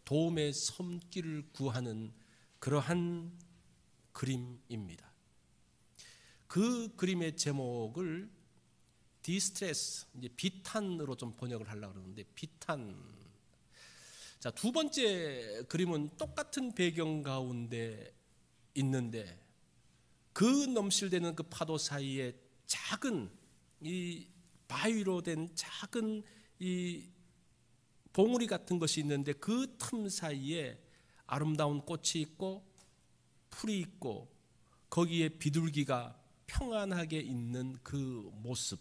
도움의 손길을 구하는 그러한 그림입니다. 그 그림의 제목을 디스트레스, 이제 비탄으로 좀 번역을 하려고 그러는데, 비탄. 자, 두 번째 그림은 똑같은 배경 가운데 있는데 그 넘실대는 그 파도 사이에 작은 이 바위로 된 작은 이 봉우리 같은 것이 있는데 그 틈 사이에 아름다운 꽃이 있고 풀이 있고 거기에 비둘기가 평안하게 있는 그 모습,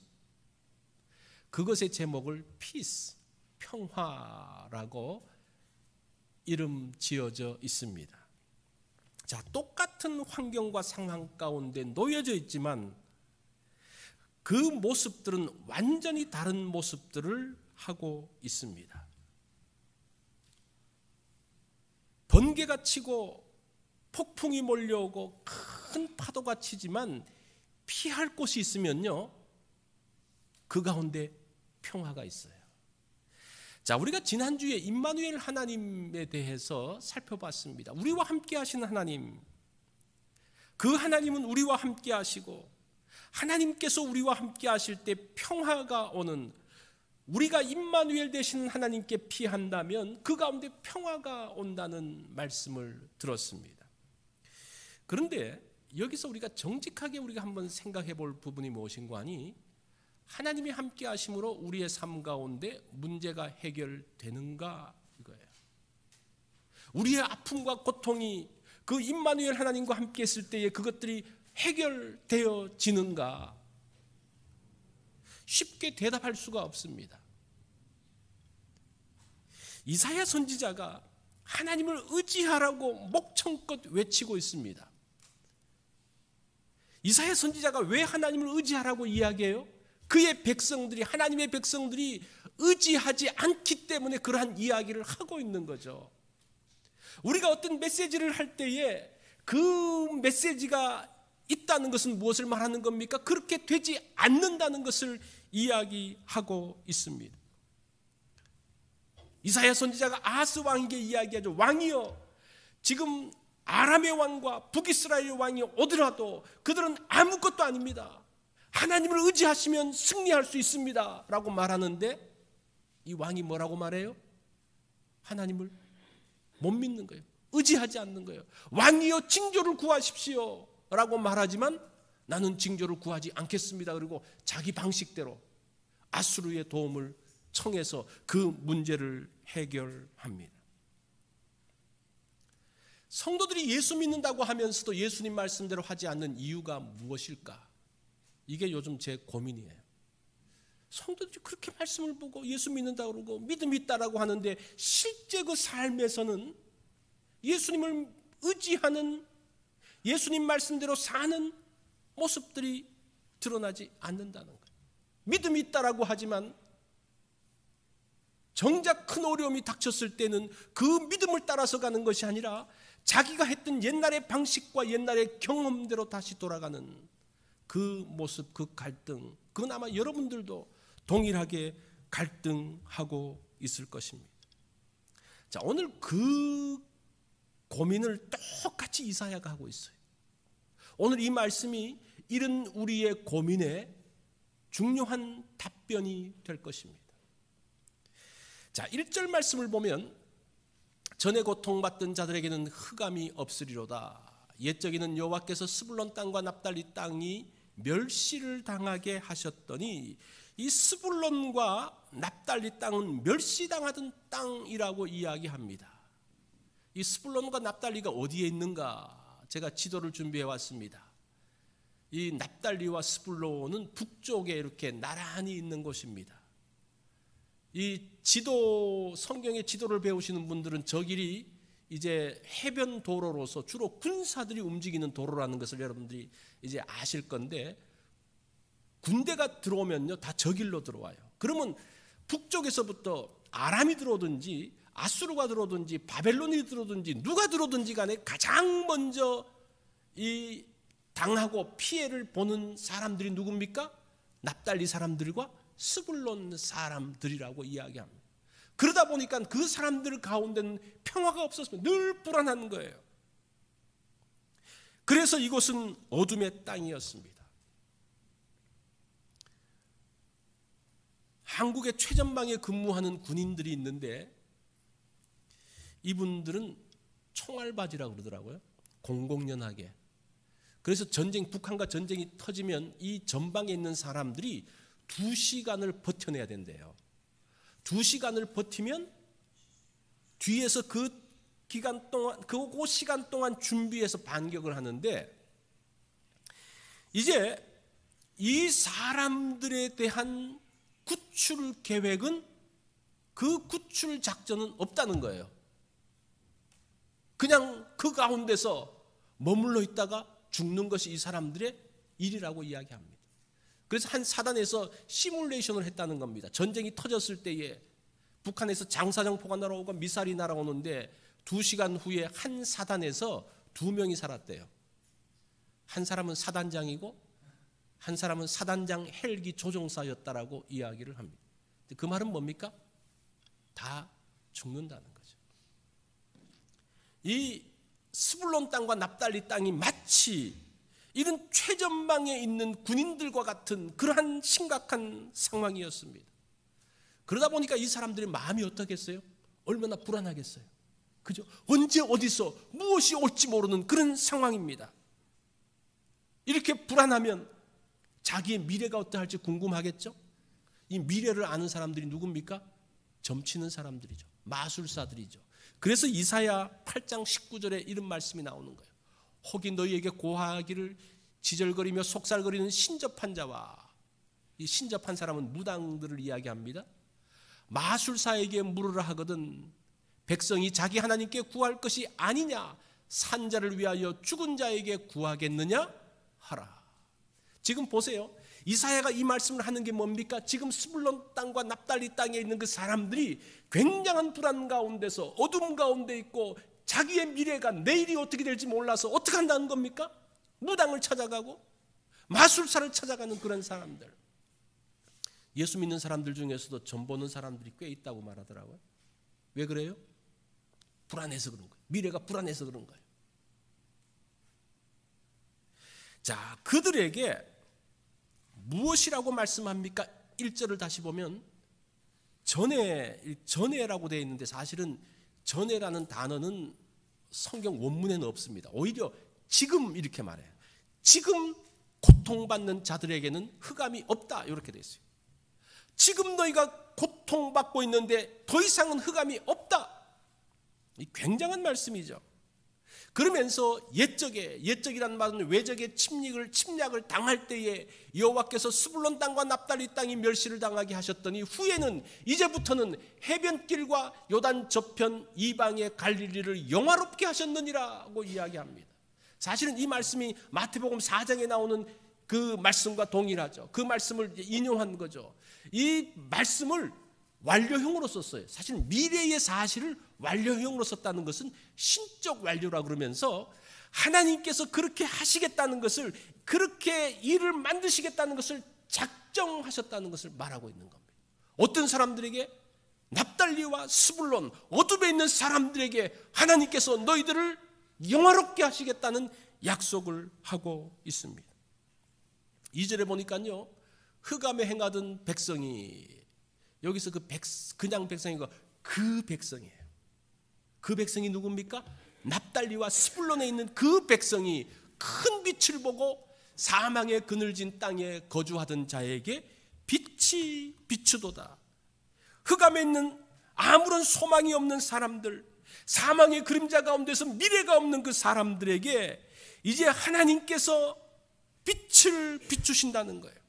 그것의 제목을 피스, 평화라고 이름 지어져 있습니다. 자, 똑같은 환경과 상황 가운데 놓여져 있지만 그 모습들은 완전히 다른 모습들을 하고 있습니다. 번개가 치고 폭풍이 몰려오고 큰 파도가 치지만 피할 곳이 있으면요, 그 가운데 평화가 있어요. 자, 우리가 지난주에 임마누엘 하나님에 대해서 살펴봤습니다. 우리와 함께 하시는 하나님, 그 하나님은 우리와 함께 하시고 하나님께서 우리와 함께 하실 때 평화가 오는, 우리가 임마누엘 되시는 하나님께 피한다면 그 가운데 평화가 온다는 말씀을 들었습니다. 그런데 여기서 우리가 정직하게 우리가 한번 생각해 볼 부분이 무엇인가 하니, 하나님이 함께 하심으로 우리의 삶 가운데 문제가 해결되는가 이거예요. 우리의 아픔과 고통이 그 임마누엘 하나님과 함께 했을 때에 그것들이 해결되어지는가? 쉽게 대답할 수가 없습니다. 이사야 선지자가 하나님을 의지하라고 목청껏 외치고 있습니다. 이사야 선지자가 왜 하나님을 의지하라고 이야기해요? 그의 백성들이, 하나님의 백성들이 의지하지 않기 때문에 그러한 이야기를 하고 있는 거죠. 우리가 어떤 메시지를 할 때에 그 메시지가 있다는 것은 무엇을 말하는 겁니까? 그렇게 되지 않는다는 것을 이야기하고 있습니다. 이사야 선지자가 아하스 왕에게 이야기하죠. 왕이여, 지금 아람의 왕과 북이스라엘 왕이 오더라도 그들은 아무것도 아닙니다. 하나님을 의지하시면 승리할 수 있습니다 라고 말하는데, 이 왕이 뭐라고 말해요? 하나님을 못 믿는 거예요. 의지하지 않는 거예요. 왕이여, 징조를 구하십시오 라고 말하지만 나는 징조를 구하지 않겠습니다. 그리고 자기 방식대로 아수르의 도움을 청해서 그 문제를 해결합니다. 성도들이 예수 믿는다고 하면서도 예수님 말씀대로 하지 않는 이유가 무엇일까? 이게 요즘 제 고민이에요. 성도들이 그렇게 말씀을 보고 예수 믿는다고 그러고 믿음이 있다라고 하는데 실제 그 삶에서는 예수님을 의지하는, 예수님 말씀대로 사는 모습들이 드러나지 않는다는 거예요. 믿음이 있다라고 하지만 정작 큰 어려움이 닥쳤을 때는 그 믿음을 따라서 가는 것이 아니라 자기가 했던 옛날의 방식과 옛날의 경험대로 다시 돌아가는 그 모습, 그 갈등, 그건 아마 여러분들도 동일하게 갈등하고 있을 것입니다. 자, 오늘 그 고민을 똑같이 이사야가 하고 있어요. 오늘 이 말씀이 이런 우리의 고민에 중요한 답변이 될 것입니다. 자, 1절 말씀을 보면 전에 고통받던 자들에게는 흑암이 없으리로다. 옛적에는 여호와께서 스불론 땅과 납달리 땅이 멸시를 당하게 하셨더니, 이 스불론과 납달리 땅은 멸시당하던 땅이라고 이야기합니다. 이 스불론과 납달리가 어디에 있는가? 제가 지도를 준비해 왔습니다. 이 납달리와 스불론은 북쪽에 이렇게 나란히 있는 곳입니다. 이 지도, 성경의 지도를 배우시는 분들은 저 길이 이제 해변 도로로서 주로 군사들이 움직이는 도로라는 것을 여러분들이 이제 아실 건데, 군대가 들어오면요 다 저 길로 들어와요. 그러면 북쪽에서부터 아람이 들어오든지 아수르가 들어오든지 바벨론이 들어오든지 누가 들어오든지 간에 가장 먼저 이 당하고 피해를 보는 사람들이 누굽니까? 납달리 사람들과 스불론 사람들이라고 이야기합니다. 그러다 보니까 그 사람들 가운데는 평화가 없었습니다. 늘 불안한 거예요. 그래서 이곳은 어둠의 땅이었습니다. 한국의 최전방에 근무하는 군인들이 있는데 이분들은 총알바지라고 그러더라고요. 공공연하게. 그래서 북한과 전쟁이 터지면 이 전방에 있는 사람들이 2시간을 버텨내야 된대요. 2시간을 버티면 뒤에서 그 시간 동안 준비해서 반격을 하는데, 이제 이 사람들에 대한 구출 계획은, 그 구출 작전은 없다는 거예요. 그냥 그 가운데서 머물러 있다가 죽는 것이 이 사람들의 일이라고 이야기합니다. 그래서 한 사단에서 시뮬레이션을 했다는 겁니다. 전쟁이 터졌을 때에 북한에서 장사정포가 날아오고 미사일이 날아오는데 2시간 후에 한 사단에서 2명이 살았대요. 한 사람은 사단장이고 한 사람은 사단장 헬기 조종사였다라고 이야기를 합니다. 그 말은 뭡니까? 다 죽는다는 거죠. 이 스불론 땅과 납달리 땅이 마치 이런 최전방에 있는 군인들과 같은 그러한 심각한 상황이었습니다. 그러다 보니까 이 사람들의 마음이 어떻겠어요? 얼마나 불안하겠어요. 그죠? 언제 어디서 무엇이 올지 모르는 그런 상황입니다. 이렇게 불안하면 자기의 미래가 어떠할지 궁금하겠죠? 이 미래를 아는 사람들이 누굽니까? 점치는 사람들이죠. 마술사들이죠. 그래서 이사야 8장 19절에 이런 말씀이 나오는 거예요. 혹이 너희에게 고하기를 지절거리며 속살거리는 신접한 자와, 이 신접한 사람은 무당들을 이야기합니다. 마술사에게 물으라 하거든 백성이 자기 하나님께 구할 것이 아니냐, 산자를 위하여 죽은 자에게 구하겠느냐 하라. 지금 보세요. 이사야가 이 말씀을 하는 게 뭡니까? 지금 스불론 땅과 납달리 땅에 있는 그 사람들이 굉장한 불안 가운데서 어둠 가운데 있고 자기의 미래가 내일이 어떻게 될지 몰라서 어떻게 한다는 겁니까? 무당을 찾아가고 마술사를 찾아가는 그런 사람들. 예수 믿는 사람들 중에서도 점 보는 사람들이 꽤 있다고 말하더라고요. 왜 그래요? 불안해서 그런 거예요. 미래가 불안해서 그런 거예요. 자, 그들에게 무엇이라고 말씀합니까? 1절을 다시 보면 전에라고 되어 있는데, 사실은 전에라는 단어는 성경 원문에는 없습니다. 오히려 지금 이렇게 말해요. 지금 고통받는 자들에게는 흑암이 없다, 이렇게 되어 있어요. 지금 너희가 고통받고 있는데 더 이상은 흑암이 없다. 이 굉장한 말씀이죠. 그러면서 옛적이라는 말은 외적의 침략을 당할 때에 여호와께서 스불론 땅과 납달리 땅이 멸시를 당하게 하셨더니 후에는 이제부터는 해변길과 요단 저편 이방의 갈릴리를 영화롭게 하셨느니라고 이야기합니다. 사실은 이 말씀이 마태복음 4장에 나오는 그 말씀과 동일하죠. 그 말씀을 인용한 거죠. 이 말씀을 완료형으로 썼어요. 사실 미래의 사실을 완료형으로 썼다는 것은 신적 완료라 그러면서 하나님께서 그렇게 하시겠다는 것을, 그렇게 일을 만드시겠다는 것을 작정하셨다는 것을 말하고 있는 겁니다. 어떤 사람들에게? 납달리와 스불론, 어둠에 있는 사람들에게 하나님께서 너희들을 영화롭게 하시겠다는 약속을 하고 있습니다. 2절에 보니까요, 흑암에 행하던 백성이, 여기서 그냥 백성이고 그 백성이에요. 그 백성이 누굽니까? 납달리와 스불론에 있는 그 백성이 큰 빛을 보고 사망의 그늘진 땅에 거주하던 자에게 빛이 비추도다. 흑암에 있는 아무런 소망이 없는 사람들, 사망의 그림자 가운데서 미래가 없는 그 사람들에게 이제 하나님께서 빛을 비추신다는 거예요.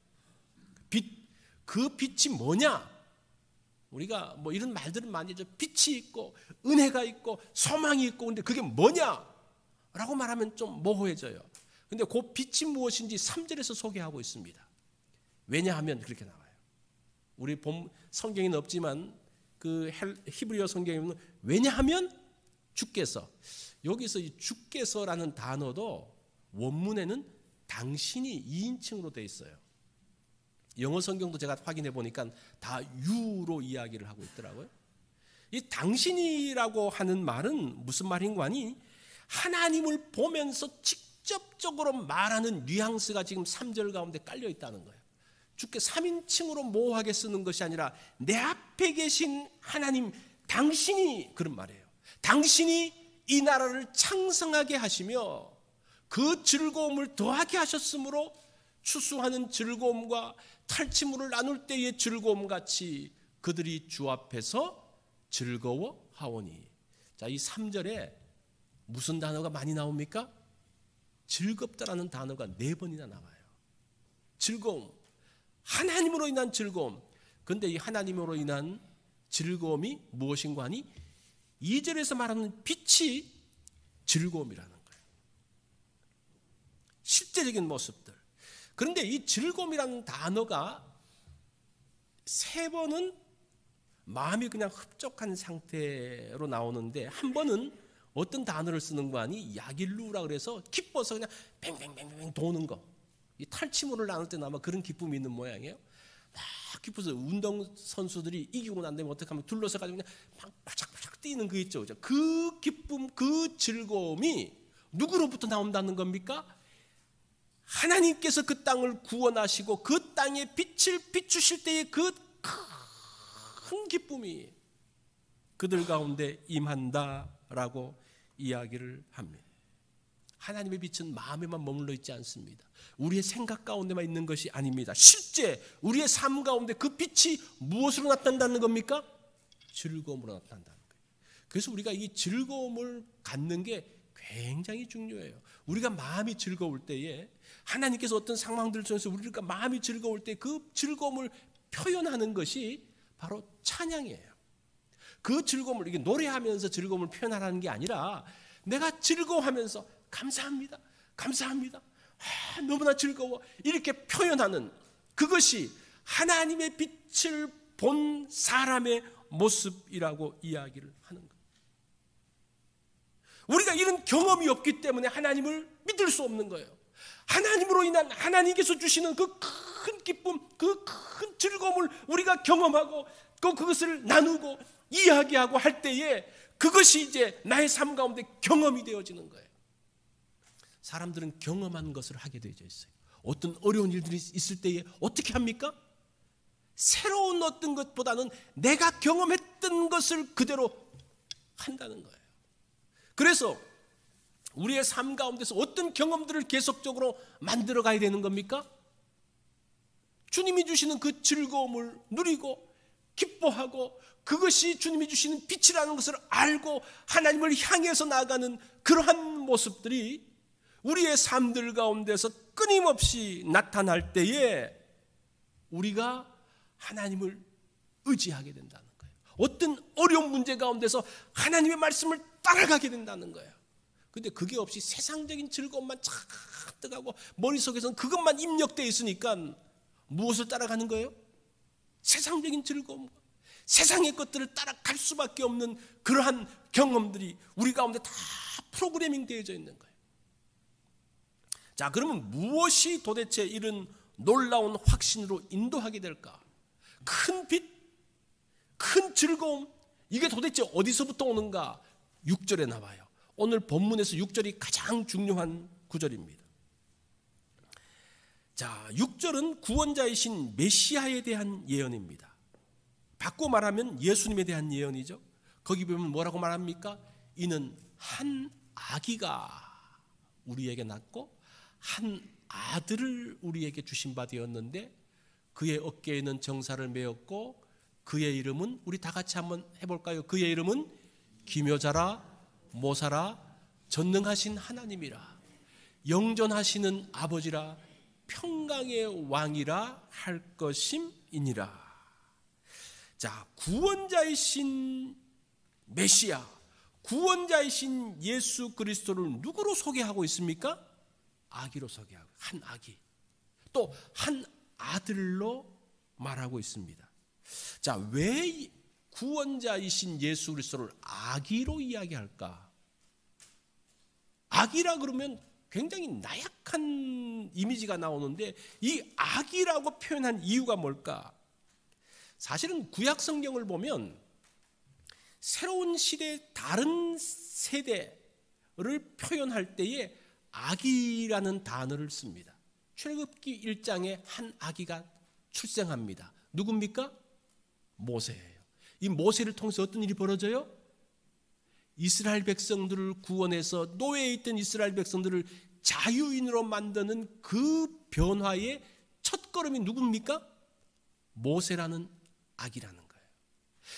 그 빛이 뭐냐? 우리가 뭐 이런 말들은 많이 하죠. 빛이 있고 은혜가 있고 소망이 있고, 근데 그게 뭐냐라고 말하면 좀 모호해져요. 근데 그 빛이 무엇인지 3절에서 소개하고 있습니다. 왜냐하면 그렇게 나와요. 우리 본 성경에는 없지만 그 히브리어 성경에 보면 왜냐하면 주께서, 여기서 이 주께서라는 단어도 원문에는 당신이 2인칭으로 되어 있어요. 영어 성경도 제가 확인해 보니까 다 you로 이야기를 하고 있더라고요. 이 당신이라고 하는 말은 무슨 말인가 하니 하나님을 보면서 직접적으로 말하는 뉘앙스가 지금 3절 가운데 깔려 있다는 거예요. 주께 3인칭으로 모호하게 쓰는 것이 아니라 내 앞에 계신 하나님 당신이 그런 말이에요. 당신이 이 나라를 창성하게 하시며 그 즐거움을 더하게 하셨으므로 추수하는 즐거움과 탈취물을 나눌 때의 즐거움 같이 그들이 주 앞에서 즐거워하오니. 자, 이 3절에 무슨 단어가 많이 나옵니까? 즐겁다라는 단어가 4번이나 나와요. 즐거움, 하나님으로 인한 즐거움. 그런데 이 하나님으로 인한 즐거움이 무엇인가 하니 2절에서 말하는 빛이 즐거움이라는 거예요. 실제적인 모습들. 그런데 이 즐거움이라는 단어가 3번은 마음이 그냥 흡족한 상태로 나오는데 한 번은 어떤 단어를 쓰는 거 아니 야길루라 그래서 기뻐서 그냥 뱅뱅뱅뱅 도는 거. 이 탈취물을 나눌 때는 아마 그런 기쁨이 있는 모양이에요. 막 기뻐서 운동선수들이 이기고 난 다음에 어떻게 하면 둘러서 가지고 그냥 막 바짝바짝 뛰는 그 있죠. 그 기쁨, 그 즐거움이 누구로부터 나온다는 겁니까? 하나님께서 그 땅을 구원하시고 그 땅에 빛을 비추실 때의 그 큰 기쁨이 그들 가운데 임한다라고 이야기를 합니다. 하나님의 빛은 마음에만 머물러 있지 않습니다. 우리의 생각 가운데만 있는 것이 아닙니다. 실제 우리의 삶 가운데 그 빛이 무엇으로 나타난다는 겁니까? 즐거움으로 나타난다는 거예요. 그래서 우리가 이 즐거움을 갖는 게 굉장히 중요해요. 우리가 마음이 즐거울 때에 하나님께서 어떤 상황들을 통해서 우리가 마음이 즐거울 때 그 즐거움을 표현하는 것이 바로 찬양이에요. 그 즐거움을 이게 노래하면서 즐거움을 표현하라는 게 아니라 내가 즐거워하면서 감사합니다. 감사합니다. 너무나 즐거워. 이렇게 표현하는 그것이 하나님의 빛을 본 사람의 모습이라고 이야기를 하는 거예요. 우리가 이런 경험이 없기 때문에 하나님을 믿을 수 없는 거예요. 하나님으로 인한 하나님께서 주시는 그 큰 기쁨, 그 큰 즐거움을 우리가 경험하고 그것을 나누고 이야기하고 할 때에 그것이 이제 나의 삶 가운데 경험이 되어지는 거예요. 사람들은 경험한 것을 하게 되어져 있어요. 어떤 어려운 일들이 있을 때에 어떻게 합니까? 새로운 어떤 것보다는 내가 경험했던 것을 그대로 한다는 거예요. 그래서 우리의 삶 가운데서 어떤 경험들을 계속적으로 만들어 가야 되는 겁니까? 주님이 주시는 그 즐거움을 누리고 기뻐하고 그것이 주님이 주시는 빛이라는 것을 알고 하나님을 향해서 나아가는 그러한 모습들이 우리의 삶들 가운데서 끊임없이 나타날 때에 우리가 하나님을 의지하게 된다는 거예요. 어떤 어려운 문제 가운데서 하나님의 말씀을 따라가게 된다는 거예요. 근데 그게 없이 세상적인 즐거움만 잔뜩하고 머릿속에서는 그것만 입력되어 있으니까 무엇을 따라가는 거예요? 세상적인 즐거움, 세상의 것들을 따라갈 수밖에 없는 그러한 경험들이 우리 가운데 다 프로그래밍 되어져 있는 거예요. 자, 그러면 무엇이 도대체 이런 놀라운 확신으로 인도하게 될까? 큰 빛, 큰 즐거움, 이게 도대체 어디서부터 오는가? 6절에 나와요. 오늘 본문에서 6절이 가장 중요한 구절입니다. 자, 6절은 구원자이신 메시아에 대한 예언입니다. 바꿔 말하면 예수님에 대한 예언이죠. 거기 보면 뭐라고 말합니까? 이는 한 아기가 우리에게 낳고 한 아들을 우리에게 주신 바 되었는데 그의 어깨에는 정사를 메었고 그의 이름은 우리 다 같이 한번 해볼까요? 그의 이름은 기묘자라 모사라 전능하신 하나님이라 영존하시는 아버지라 평강의 왕이라 할 것임이니라. 자, 구원자이신 메시아, 구원자이신 예수 그리스도를 누구로 소개하고 있습니까? 아기로 소개하고, 한 아기, 또 한 아들로 말하고 있습니다. 자, 왜 구원자이신 예수 그리스도를 아기로 이야기할까? 아기라 그러면 굉장히 나약한 이미지가 나오는데 이 아기라고 표현한 이유가 뭘까? 사실은 구약 성경을 보면 새로운 시대의 다른 세대를 표현할 때에 아기라는 단어를 씁니다. 출애굽기 1장에 한 아기가 출생합니다. 누굽니까? 모세예요. 이 모세를 통해서 어떤 일이 벌어져요? 이스라엘 백성들을 구원해서 노예에 있던 이스라엘 백성들을 자유인으로 만드는 그 변화의 첫걸음이 누굽니까? 모세라는 아기라는 거예요.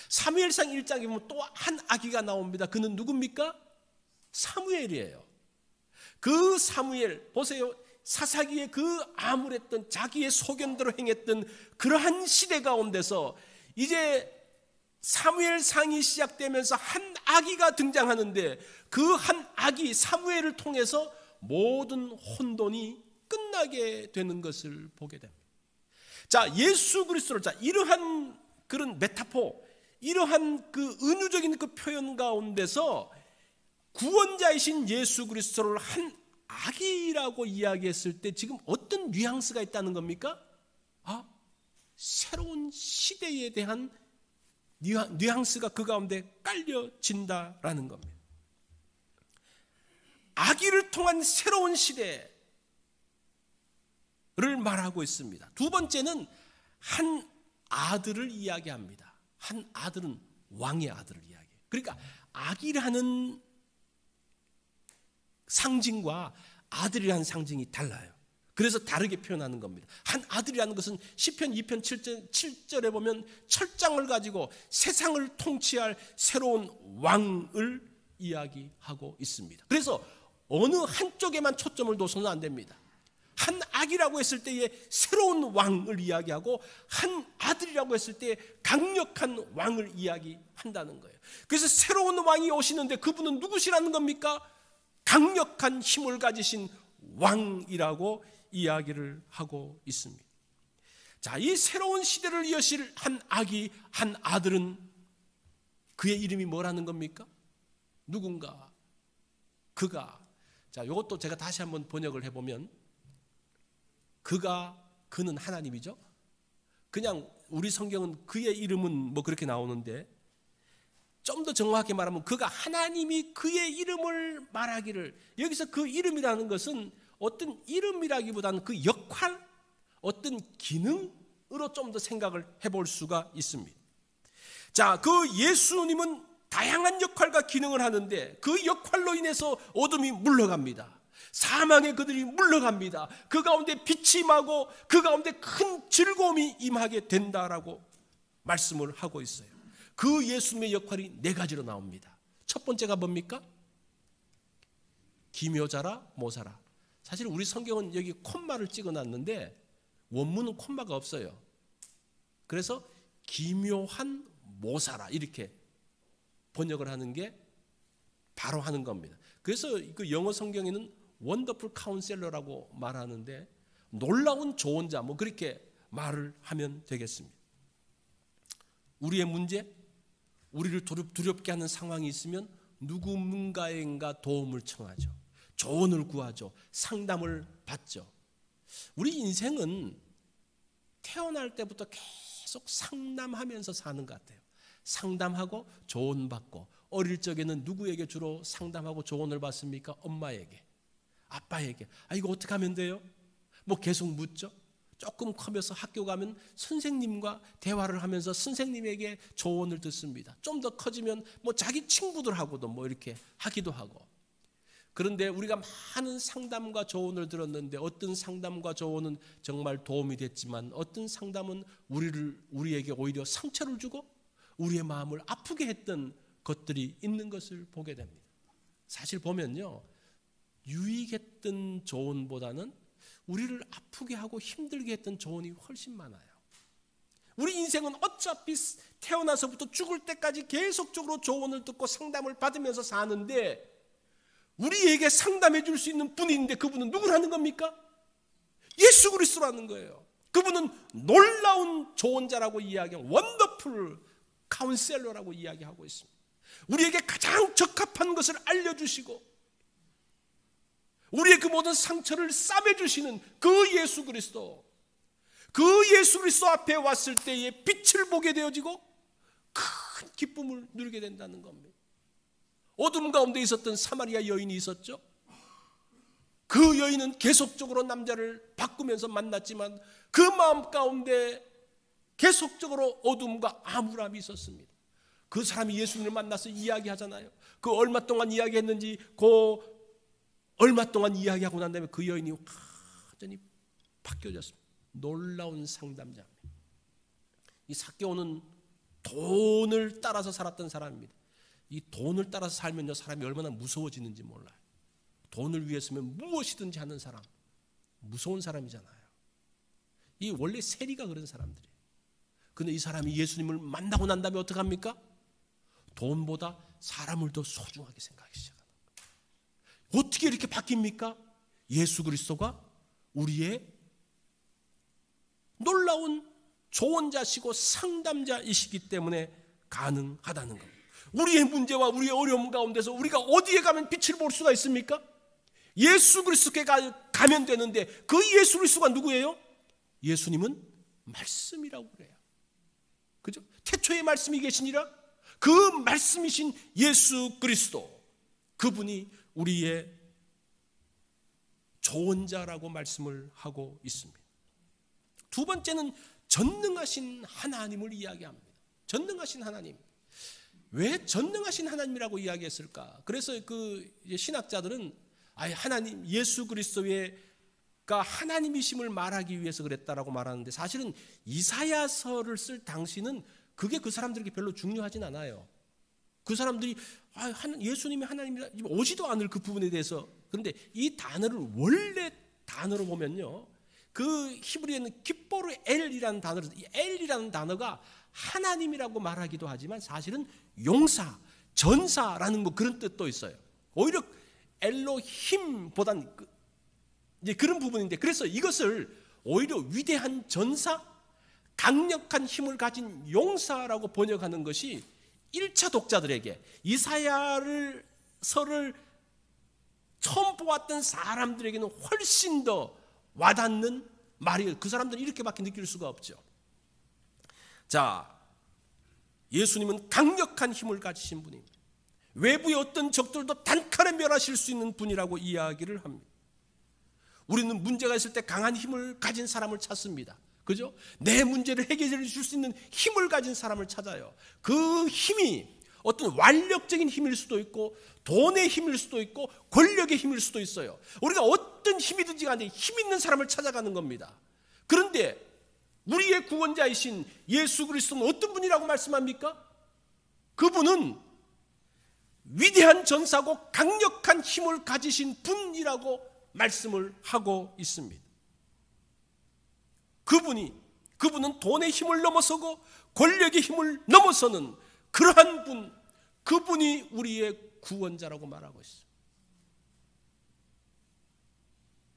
사무엘상 1장에 보면 또 한 아기가 나옵니다. 그는 누굽니까? 사무엘이에요. 그 사무엘, 보세요. 사사기에 그 암울했던 자기의 소견대로 행했던 그러한 시대 가운데서 이제 사무엘상이 시작되면서 한 아기가 등장하는데 그 한 아기 사무엘을 통해서 모든 혼돈이 끝나게 되는 것을 보게 됩니다. 자, 예수 그리스도를, 자, 이러한 그런 메타포, 이러한 그 은유적인 그 표현 가운데서 구원자이신 예수 그리스도를 한 아기라고 이야기했을 때 지금 어떤 뉘앙스가 있다는 겁니까? 새로운 시대에 대한 뉘앙스가 그 가운데 깔려진다라는 겁니다. 아기를 통한 새로운 시대를 말하고 있습니다. 두 번째는 한 아들을 이야기합니다. 한 아들은 왕의 아들을 이야기해요. 그러니까 아기라는 상징과 아들이라는 상징이 달라요. 그래서 다르게 표현하는 겁니다. 한 아들이라는 것은 시편 2편 7절에 보면 철장을 가지고 세상을 통치할 새로운 왕을 이야기하고 있습니다. 그래서 어느 한쪽에만 초점을 둬서는 안 됩니다. 한 아기라고 했을 때에 새로운 왕을 이야기하고 한 아들이라고 했을 때 강력한 왕을 이야기한다는 거예요. 그래서 새로운 왕이 오시는데 그분은 누구시라는 겁니까? 강력한 힘을 가지신 왕이라고 이야기를 하고 있습니다. 자, 이 새로운 시대를 이어실 한 아기, 한 아들은 그의 이름이 뭐라는 겁니까? 누군가, 그가. 자, 이것도 제가 다시 한번 번역을 해보면 그는 하나님이죠. 그냥 우리 성경은 그의 이름은 뭐 그렇게 나오는데 좀 더 정확하게 말하면 그가 하나님이 그의 이름을 말하기를, 여기서 그 이름이라는 것은 어떤 이름이라기보다는 그 역할, 어떤 기능으로 좀 더 생각을 해볼 수가 있습니다. 자, 그 예수님은 다양한 역할과 기능을 하는데 그 역할로 인해서 어둠이 물러갑니다. 사망의 그들이 물러갑니다. 그 가운데 빛이 임하고 그 가운데 큰 즐거움이 임하게 된다라고 말씀을 하고 있어요. 그 예수님의 역할이 네 가지로 나옵니다. 첫 번째가 뭡니까? 기묘자라 모사라. 사실 우리 성경은 여기 콤마를 찍어놨는데 원문은 콤마가 없어요. 그래서 기묘한 모사라 이렇게 번역을 하는 게 바로 하는 겁니다. 그래서 그 영어 성경에는 원더풀 카운셀러라고 말하는데 놀라운 조언자 뭐 그렇게 말을 하면 되겠습니다. 우리의 문제, 우리를 두렵게 하는 상황이 있으면 누군가에게 도움을 청하죠. 조언을 구하죠. 상담을 받죠. 우리 인생은 태어날 때부터 계속 상담하면서 사는 것 같아요. 상담하고 조언받고, 어릴 적에는 누구에게 주로 상담하고 조언을 받습니까? 엄마에게, 아빠에게. 이거 어떻게 하면 돼요? 뭐 계속 묻죠. 조금 커면서 학교 가면 선생님과 대화를 하면서 선생님에게 조언을 듣습니다. 좀 더 커지면 뭐 자기 친구들하고도 뭐 이렇게 하기도 하고. 그런데 우리가 많은 상담과 조언을 들었는데 어떤 상담과 조언은 정말 도움이 됐지만 어떤 상담은 우리에게 오히려 상처를 주고 우리의 마음을 아프게 했던 것들이 있는 것을 보게 됩니다. 사실 보면요, 유익했던 조언보다는 우리를 아프게 하고 힘들게 했던 조언이 훨씬 많아요. 우리 인생은 어차피 태어나서부터 죽을 때까지 계속적으로 조언을 듣고 상담을 받으면서 사는데 우리에게 상담해 줄 수 있는 분이 있는데 그분은 누구라는 겁니까? 예수 그리스도라는 거예요. 그분은 놀라운 조언자라고 이야기하고 원더풀 카운셀러라고 이야기하고 있습니다. 우리에게 가장 적합한 것을 알려주시고 우리의 그 모든 상처를 싸매주시는 그 예수 그리스도, 그 예수 그리스도 앞에 왔을 때에 빛을 보게 되어지고 큰 기쁨을 누리게 된다는 겁니다. 어둠 가운데 있었던 사마리아 여인이 있었죠. 그 여인은 계속적으로 남자를 바꾸면서 만났지만 그 마음 가운데 계속적으로 어둠과 암울함이 있었습니다. 그 사람이 예수님을 만나서 이야기하잖아요. 그 얼마 동안 이야기했는지 그 얼마 동안 이야기하고 난 다음에 그 여인이 완전히 바뀌어졌습니다. 놀라운 상담자입니다. 이 삭개오는 돈을 따라서 살았던 사람입니다. 이 돈을 따라서 살면요, 사람이 얼마나 무서워지는지 몰라요. 돈을 위해서면 무엇이든지 하는 사람, 무서운 사람이잖아요. 이 원래 세리가 그런 사람들이에요. 그런데 이 사람이 예수님을 만나고 난 다음에 어떻게 합니까? 돈보다 사람을 더 소중하게 생각하기 시작합니다. 어떻게 이렇게 바뀝니까? 예수 그리스도가 우리의 놀라운 조언자시고 상담자이시기 때문에 가능하다는 겁니다. 우리의 문제와 우리의 어려움 가운데서 우리가 어디에 가면 빛을 볼 수가 있습니까? 예수 그리스도께 가면 되는데 그 예수 그리스도가 누구예요? 예수님은 말씀이라고 그래요. 그죠? 태초에 말씀이 계시니라. 그 말씀이신 예수 그리스도, 그분이 우리의 조언자라고 말씀을 하고 있습니다. 두 번째는 전능하신 하나님을 이야기합니다. 전능하신 하나님. 왜 전능하신 하나님이라고 이야기했을까? 그래서 그 신학자들은 하나님, 예수 그리스도가 하나님이심을 말하기 위해서 그랬다라고 말하는데, 사실은 이사야서를 쓸 당시는 그게 그 사람들에게 별로 중요하진 않아요. 그 사람들이 예수님이 하나님이라 오지도 않을 그 부분에 대해서. 그런데 이 단어를 원래 단어로 보면요, 그 히브리어는 기뽀르 엘이라는 단어로, 엘이라는 단어가 하나님이라고 말하기도 하지만 사실은 용사, 전사라는 뭐 그런 뜻도 있어요. 오히려 엘로힘보단 이제 그런 부분인데, 그래서 이것을 오히려 위대한 전사, 강력한 힘을 가진 용사라고 번역하는 것이 1차 독자들에게, 이사야를 서를 처음 보았던 사람들에게는 훨씬 더 와닿는 말이에요. 그 사람들은 이렇게밖에 느낄 수가 없죠. 자, 예수님은 강력한 힘을 가지신 분입니다. 외부의 어떤 적들도 단칼에 멸하실 수 있는 분이라고 이야기를 합니다. 우리는 문제가 있을 때 강한 힘을 가진 사람을 찾습니다. 그죠? 내 문제를 해결해 줄 수 있는 힘을 가진 사람을 찾아요. 그 힘이 어떤 완력적인 힘일 수도 있고 돈의 힘일 수도 있고 권력의 힘일 수도 있어요. 우리가 어떤 힘이든지 간에 힘 있는 사람을 찾아가는 겁니다. 그런데 우리의 구원자이신 예수 그리스도는 어떤 분이라고 말씀합니까? 그분은 위대한 전사고 강력한 힘을 가지신 분이라고 말씀을 하고 있습니다. 그분은 돈의 힘을 넘어서고 권력의 힘을 넘어서는 그러한 분, 그분이 우리의 구원자라고 말하고 있습니다.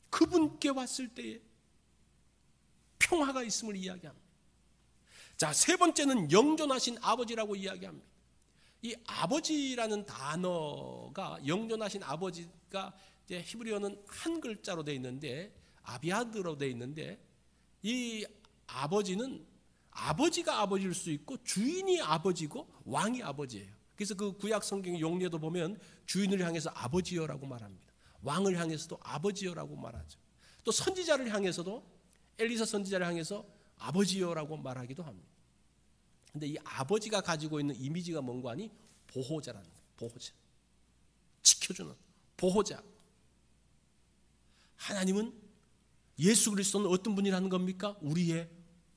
그분께 왔을 때에 평화가 있음을 이야기합니다. 자, 세 번째는 영존하신 아버지라고 이야기합니다. 이 아버지라는 단어가, 영존하신 아버지가 이제 히브리어는 한 글자로 되어 있는데, 아비아드로 되어 있는데, 이 아버지는 아버지가 아버지일 수 있고 주인이 아버지고 왕이 아버지예요. 그래서 그 구약 성경 용례도 보면 주인을 향해서 아버지여라고 말합니다. 왕을 향해서도 아버지여라고 말하죠. 또 선지자를 향해서도, 엘리사 선지자를 향해서 아버지여라고 말하기도 합니다. 근데 이 아버지가 가지고 있는 이미지가 뭔가 하니 보호자라는 거예요. 보호자. 지켜주는 보호자. 하나님은, 예수 그리스도는 어떤 분이라는 겁니까? 우리의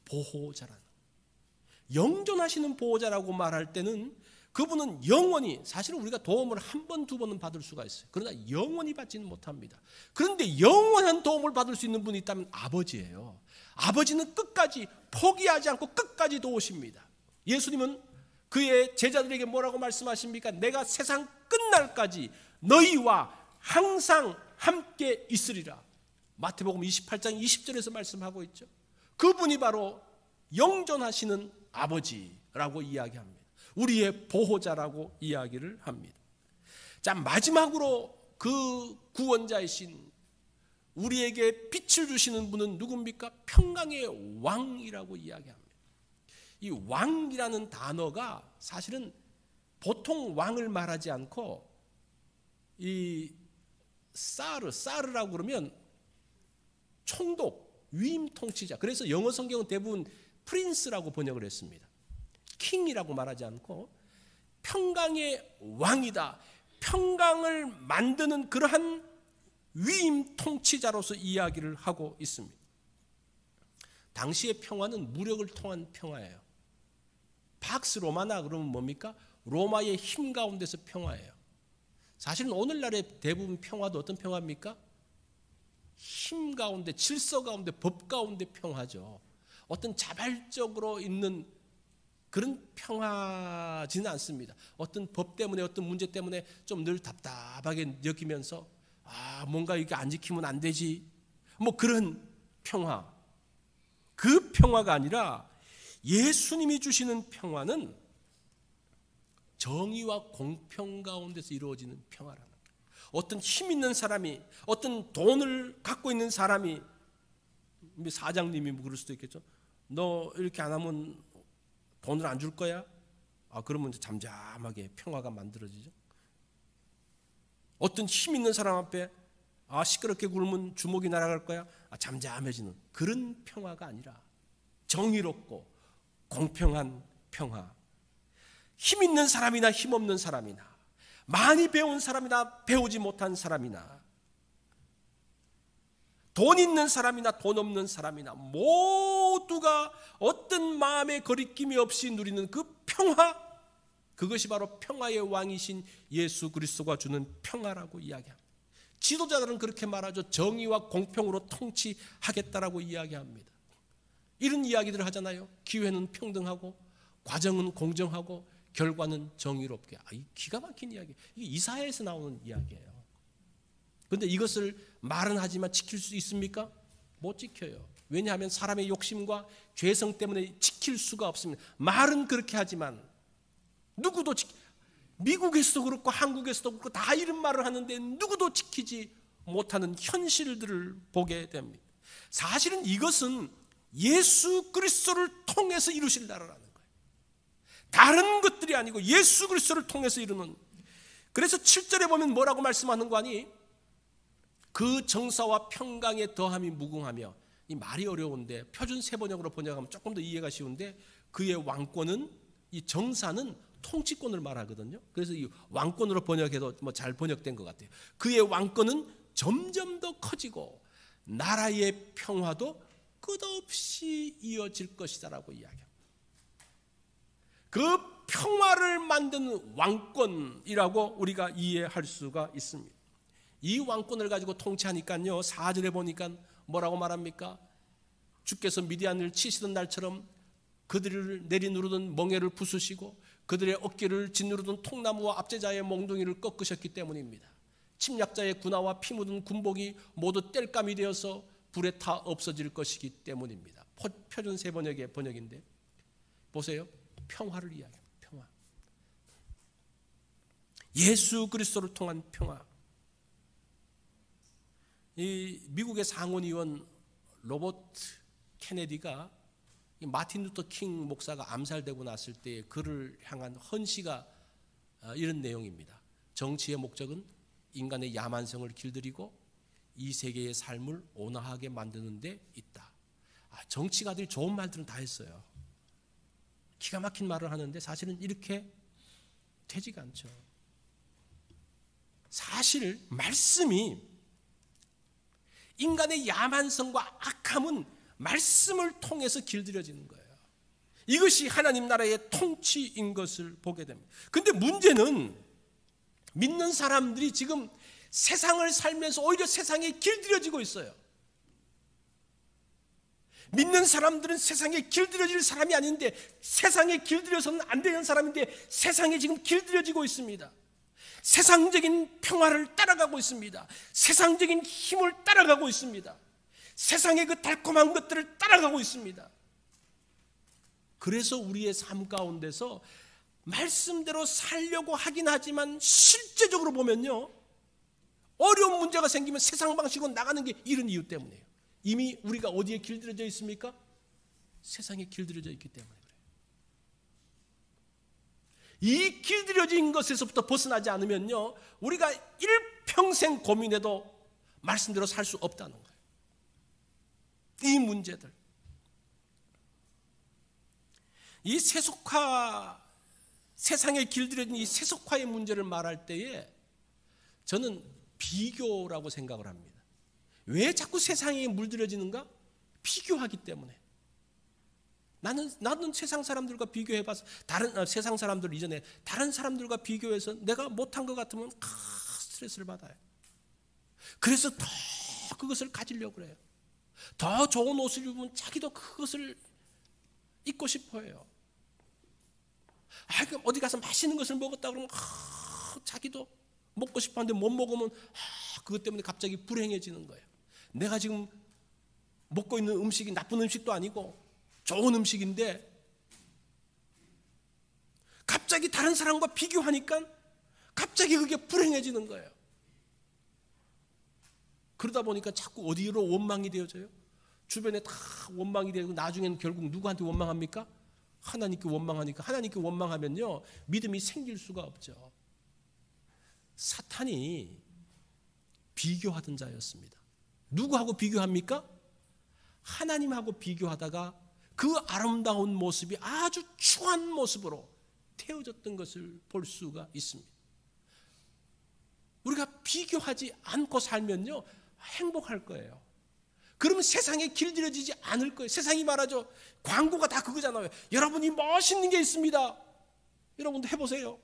보호자라는 거예요. 영존하시는 보호자라고 말할 때는 그분은 영원히, 사실은 우리가 도움을 한 번, 두 번은 받을 수가 있어요. 그러나 영원히 받지는 못합니다. 그런데 영원한 도움을 받을 수 있는 분이 있다면 아버지예요. 아버지는 끝까지 포기하지 않고 끝까지 도우십니다. 예수님은 그의 제자들에게 뭐라고 말씀하십니까? 내가 세상 끝날까지 너희와 항상 함께 있으리라. 마태복음 28장 20절에서 말씀하고 있죠. 그분이 바로 영존하시는 아버지라고 이야기합니다. 우리의 보호자라고 이야기를 합니다. 자, 마지막으로 그 구원자이신, 우리에게 빛을 주시는 분은 누굽니까? 평강의 왕이라고 이야기합니다. 이 왕이라는 단어가 사실은 보통 왕을 말하지 않고 이 사르라고 그러면 총독, 위임 통치자. 그래서 영어 성경은 대부분 프린스라고 번역을 했습니다. 킹이라고 말하지 않고 평강의 왕이다. 평강을 만드는 그러한 위임 통치자로서 이야기를 하고 있습니다. 당시의 평화는 무력을 통한 평화예요. 팍스 로마나 그러면 뭡니까? 로마의 힘 가운데서 평화예요. 사실은 오늘날의 대부분 평화도 어떤 평화입니까? 힘 가운데, 질서 가운데, 법 가운데 평화죠. 어떤 자발적으로 있는 그런 평화지는 않습니다. 어떤 법 때문에, 어떤 문제 때문에 좀 늘 답답하게 느끼면서 뭔가 이게 안 지키면 안 되지. 뭐 그런 평화. 그 평화가 아니라 예수님이 주시는 평화는 정의와 공평 가운데서 이루어지는 평화라는 거예요. 어떤 힘 있는 사람이, 어떤 돈을 갖고 있는 사람이, 사장님이 뭐 그럴 수도 있겠죠. 너 이렇게 안 하면 돈을 안 줄 거야? 그러면 이제 잠잠하게 평화가 만들어지죠. 어떤 힘 있는 사람 앞에 시끄럽게 굴면 주먹이 날아갈 거야? 잠잠해지는 그런 평화가 아니라 정의롭고 공평한 평화. 힘 있는 사람이나 힘 없는 사람이나, 많이 배운 사람이나 배우지 못한 사람이나, 돈 있는 사람이나 돈 없는 사람이나 모두가 어떤 마음의 거리낌이 없이 누리는 그 평화, 그것이 바로 평화의 왕이신 예수 그리스도가 주는 평화라고 이야기합니다. 지도자들은 그렇게 말하죠. 정의와 공평으로 통치하겠다라고 이야기합니다. 이런 이야기들을 하잖아요. 기회는 평등하고, 과정은 공정하고, 결과는 정의롭게. 이 기가 막힌 이야기. 이게 이사야에서 나오는 이야기예요. 그런데 이것을 말은 하지만 지킬 수 있습니까? 못 지켜요. 왜냐하면 사람의 욕심과 죄성 때문에 지킬 수가 없습니다. 말은 그렇게 하지만 누구도 미국에서도 그렇고 한국에서도 그렇고 다 이런 말을 하는데 누구도 지키지 못하는 현실들을 보게 됩니다. 사실은 이것은 예수 그리스도를 통해서 이루실 나라라는 거예요. 다른 것들이 아니고 예수 그리스도를 통해서 이루는. 그래서 7절에 보면 뭐라고 말씀하는 거 아니? 그 정사와 평강의 더함이 무궁하며, 이 말이 어려운데 표준 세번역으로 번역하면 조금 더 이해가 쉬운데, 그의 왕권은, 이 정사는 통치권을 말하거든요. 그래서 이 왕권으로 번역해도 뭐 잘 번역된 것 같아요. 그의 왕권은 점점 더 커지고 나라의 평화도 끝없이 이어질 것이다라고 이야기합니다. 그 평화를 만드는 왕권이라고 우리가 이해할 수가 있습니다. 이 왕권을 가지고 통치하니까요, 4절에 보니까 뭐라고 말합니까? 주께서 미디안을 치시던 날처럼 그들을 내리누르던 멍에를 부수시고 그들의 어깨를 짓누르던 통나무와 압제자의 몽둥이를 꺾으셨기 때문입니다. 침략자의 군화와 피 묻은 군복이 모두 땔감이 되어서 불에 타 없어질 것이기 때문입니다. 표준 세번역의 번역인데 보세요. 평화를 이야기합니다. 평화. 예수 그리스도를 통한 평화. 이 미국의 상원의원 로버트 케네디가 마틴 루터 킹 목사가 암살되고 났을 때 그를 향한 헌시가 이런 내용입니다. 정치의 목적은 인간의 야만성을 길들이고 이 세계의 삶을 온화하게 만드는 데 있다. 정치가들이 좋은 말들은 다 했어요. 기가 막힌 말을 하는데 사실은 이렇게 되지가 않죠. 사실 말씀이, 인간의 야만성과 악함은 말씀을 통해서 길들여지는 거예요. 이것이 하나님 나라의 통치인 것을 보게 됩니다. 그런데 문제는 믿는 사람들이 지금 세상을 살면서 오히려 세상에 길들여지고 있어요. 믿는 사람들은 세상에 길들여질 사람이 아닌데, 세상에 길들여서는 안 되는 사람인데 세상에 지금 길들여지고 있습니다. 세상적인 평화를 따라가고 있습니다. 세상적인 힘을 따라가고 있습니다. 세상의 그 달콤한 것들을 따라가고 있습니다. 그래서 우리의 삶 가운데서 말씀대로 살려고 하긴 하지만 실제적으로 보면요, 어려운 문제가 생기면 세상 방식으로 나가는 게 이런 이유 때문이에요. 이미 우리가 어디에 길들여져 있습니까? 세상에 길들여져 있기 때문에 그래요. 이 길들여진 것에서부터 벗어나지 않으면요, 우리가 일평생 고민해도 말씀대로 살 수 없다는 거예요. 이 문제들. 이 세속화, 세상에 길들여진 이 세속화의 문제를 말할 때에 저는 비교라고 생각을 합니다. 왜 자꾸 세상에 물들여지는가? 비교하기 때문에. 나는 세상 사람들과 비교해봐서 세상 사람들 이전에 다른 사람들과 비교해서 내가 못한 것 같으면 스트레스를 받아요. 그래서 더 그것을 가지려고 그래요. 더 좋은 옷을 입으면 자기도 그것을 입고 싶어 해요. 그럼 어디 가서 맛있는 것을 먹었다 그러면 자기도 먹고 싶어 하는데 못 먹으면 그것 때문에 갑자기 불행해지는 거예요. 내가 지금 먹고 있는 음식이 나쁜 음식도 아니고 좋은 음식인데 갑자기 다른 사람과 비교하니까 갑자기 그게 불행해지는 거예요. 그러다 보니까 자꾸 어디로 원망이 되어져요? 주변에 다 원망이 되고 나중에는 결국 누구한테 원망합니까? 하나님께 원망하니까. 하나님께 원망하면요, 믿음이 생길 수가 없죠. 사탄이 비교하던 자였습니다. 누구하고 비교합니까? 하나님하고 비교하다가 그 아름다운 모습이 아주 추한 모습으로 태워졌던 것을 볼 수가 있습니다. 우리가 비교하지 않고 살면요, 행복할 거예요. 그러면 세상에 길들여지지 않을 거예요. 세상이 말하죠. 광고가 다 그거잖아요. 여러분이 멋있는 게 있습니다. 여러분도 해보세요.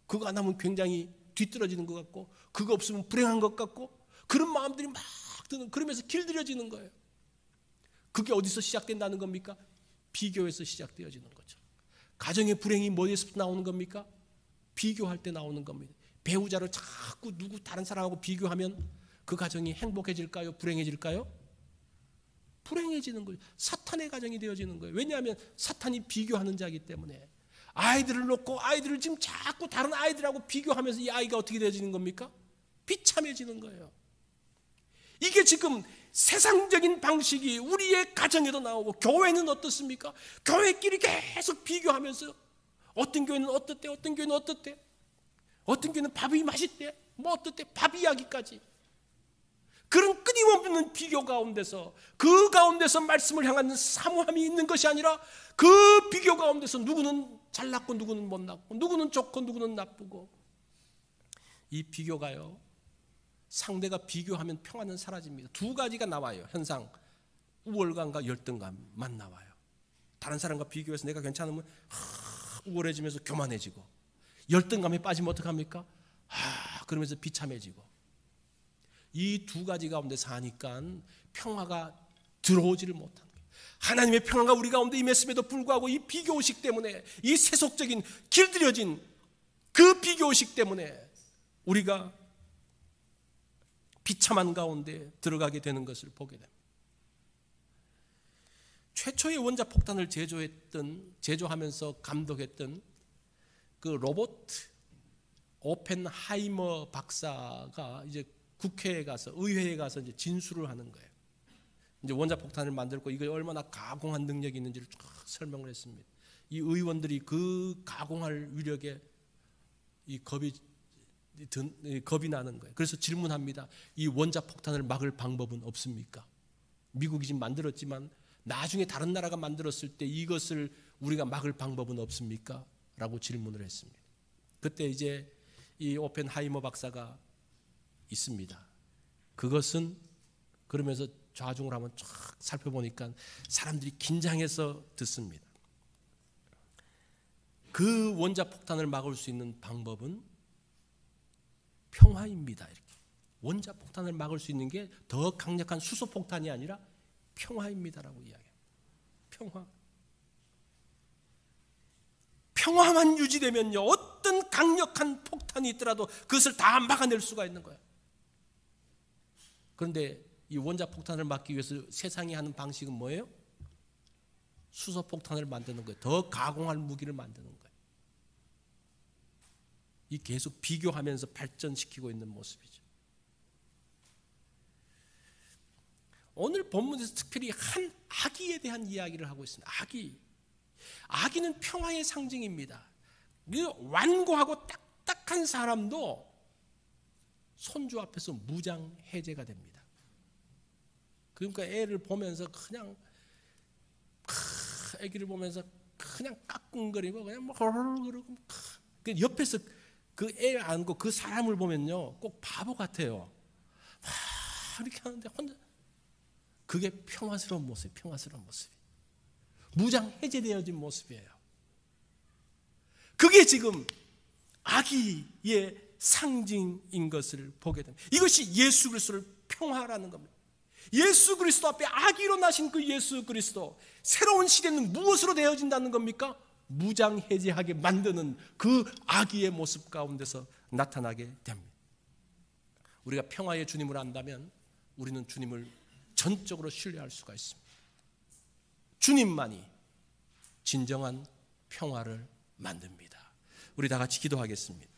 그거 안 하면 굉장히 뒤떨어지는 것 같고, 그거 없으면 불행한 것 같고, 그런 마음들이 막 드는, 그러면서 길들여지는 거예요. 그게 어디서 시작된다는 겁니까? 비교에서 시작되어지는 거죠. 가정의 불행이 뭐에서 나오는 겁니까? 비교할 때 나오는 겁니다. 배우자를 자꾸 다른 사람하고 비교하면 그 가정이 행복해질까요? 불행해질까요? 불행해지는 거예요. 사탄의 가정이 되어지는 거예요. 왜냐하면 사탄이 비교하는 자이기 때문에. 아이들을 놓고 아이들을 지금 자꾸 다른 아이들하고 비교하면서 이 아이가 어떻게 되어지는 겁니까? 비참해지는 거예요. 이게 지금 세상적인 방식이 우리의 가정에도 나오고, 교회는 어떻습니까? 교회끼리 계속 비교하면서 어떤 교회는 어떻대, 어떤 교회는 어떻대, 어떤 교회는 밥이 맛있대, 뭐 어떻대, 밥 이야기까지. 그런 끊임없는 비교 가운데서, 그 가운데서 말씀을 향하는 사모함이 있는 것이 아니라 그 비교 가운데서 누구는 잘났고 누구는 못났고, 누구는 좋고 누구는 나쁘고, 이 비교가요, 상대가 비교하면 평안은 사라집니다. 두 가지가 나와요. 현상, 우월감과 열등감만 나와요. 다른 사람과 비교해서 내가 괜찮으면 우월해지면서 교만해지고, 열등감에 빠지면 어떡합니까? 그러면서 비참해지고. 이 두 가지 가운데 사니까 평화가 들어오지를 못하는 거예요. 하나님의 평화가 우리 가운데 임했음에도 불구하고 이 비교의식 때문에, 이 세속적인 길들여진 그 비교의식 때문에 우리가 비참한 가운데 들어가게 되는 것을 보게 됩니다. 최초의 원자 폭탄을 제조하면서 감독했던 그 로버트 오펜하이머 박사가 이제 국회에 가서, 의회에 가서 이제 진술을 하는 거예요. 이제 원자 폭탄을 만들고 이거 얼마나 가공한 능력이 있는지를 쫙 설명을 했습니다. 이 의원들이 그 가공할 위력에 이 겁이 나는 거예요. 그래서 질문합니다. 이 원자 폭탄을 막을 방법은 없습니까? 미국이 지금 만들었지만 나중에 다른 나라가 만들었을 때 이것을 우리가 막을 방법은 없습니까? 라고 질문을 했습니다. 그때 이제 이 오펜하이머 박사가 있습니다. 그것은, 그러면서 좌중을 한번 쫙 살펴보니까 사람들이 긴장해서 듣습니다. 그 원자 폭탄을 막을 수 있는 방법은 평화입니다. 이렇게. 원자 폭탄을 막을 수 있는 게 더 강력한 수소 폭탄이 아니라 평화입니다라고 이야기해요. 평화. 평화만 유지되면요, 어떤 강력한 폭탄이 있더라도 그것을 다 막아낼 수가 있는 거예요. 그런데 이 원자 폭탄을 막기 위해서 세상이 하는 방식은 뭐예요? 수소 폭탄을 만드는 거예요. 더 가공할 무기를 만드는 거예요. 이 계속 비교하면서 발전시키고 있는 모습이죠. 오늘 본문에서 특별히 한 아기에 대한 이야기를 하고 있습니다. 아기는 평화의 상징입니다. 완고하고 딱딱한 사람도 손주 앞에서 무장해제가 됩니다. 그러니까 애를 보면서 그냥 애기를 보면서 그냥 까꿍거리고 그냥 뭐 그러고 옆에서 그 애 안고 그 사람을 보면요 꼭 바보 같아요. 이렇게 하는데 혼자 그게 평화스러운 모습, 평화스러운 모습이 무장 해제되어진 모습이에요. 그게 지금 아기의 상징인 것을 보게 됩니다. 이것이 예수 그리스도를 평화라는 겁니다. 예수 그리스도 앞에 아기로 나신 그 예수 그리스도, 새로운 시대는 무엇으로 되어진다는 겁니까? 무장해제하게 만드는 그 아기의 모습 가운데서 나타나게 됩니다. 우리가 평화의 주님을 안다면 우리는 주님을 전적으로 신뢰할 수가 있습니다. 주님만이 진정한 평화를 만듭니다. 우리 다 같이 기도하겠습니다.